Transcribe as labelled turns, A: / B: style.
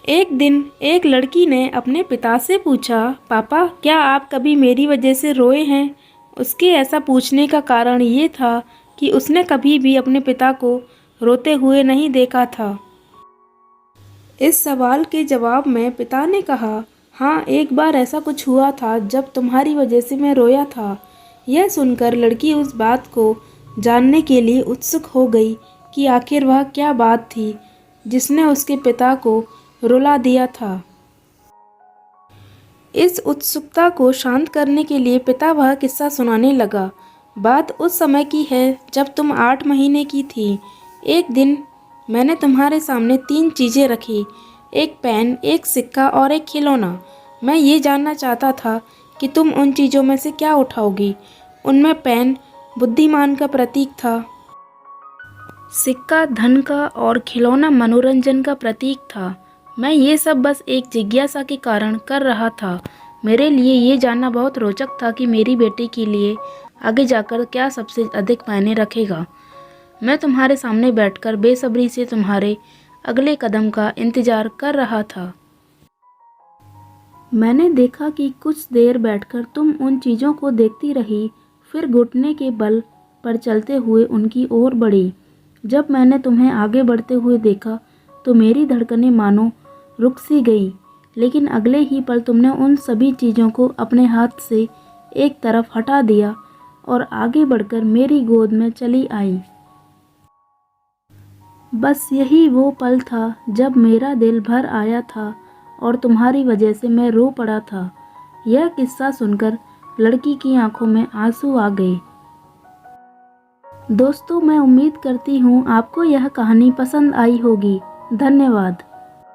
A: एक दिन एक लड़की ने अपने पिता से पूछा, पापा क्या आप कभी मेरी वजह से रोए हैं? उसके ऐसा पूछने का कारण ये था कि उसने कभी भी अपने पिता को रोते हुए नहीं देखा था। इस सवाल के जवाब में पिता ने कहा, हाँ, एक बार ऐसा कुछ हुआ था जब तुम्हारी वजह से मैं रोया था। यह सुनकर लड़की उस बात को जानने के लिए उत्सुक हो गई कि आखिर वह क्या बात थी जिसने उसके पिता को रुला दिया था। इस उत्सुकता को शांत करने के लिए पिता वह किस्सा सुनाने लगा। बात उस समय की है जब तुम 8 महीने की थी। एक दिन मैंने तुम्हारे सामने 3 चीज़ें रखी, एक पेन, एक सिक्का और एक खिलौना। मैं ये जानना चाहता था कि तुम उन चीज़ों में से क्या उठाओगी। उनमें पेन बुद्धिमान का प्रतीक था, सिक्का धन का और खिलौना मनोरंजन का प्रतीक था। मैं ये सब बस एक जिज्ञासा के कारण कर रहा था। मेरे लिए ये जानना बहुत रोचक था कि मेरी बेटी के लिए आगे जाकर क्या सबसे अधिक मायने रखेगा। मैं तुम्हारे सामने बैठकर बेसब्री से तुम्हारे अगले कदम का इंतजार कर रहा था। मैंने देखा कि कुछ देर बैठकर तुम उन चीज़ों को देखती रही, फिर घुटने के बल पर चलते हुए उनकी ओर बढ़ी। जब मैंने तुम्हें आगे बढ़ते हुए देखा तो मेरी धड़कनें मानो रुक सी गई, लेकिन अगले ही पल तुमने उन सभी चीज़ों को अपने हाथ से एक तरफ हटा दिया और आगे बढ़कर मेरी गोद में चली आई। बस यही वो पल था जब मेरा दिल भर आया था और तुम्हारी वजह से मैं रो पड़ा था। यह किस्सा सुनकर लड़की की आंखों में आंसू आ गए। दोस्तों, मैं उम्मीद करती हूँ आपको यह कहानी पसंद आई होगी। धन्यवाद।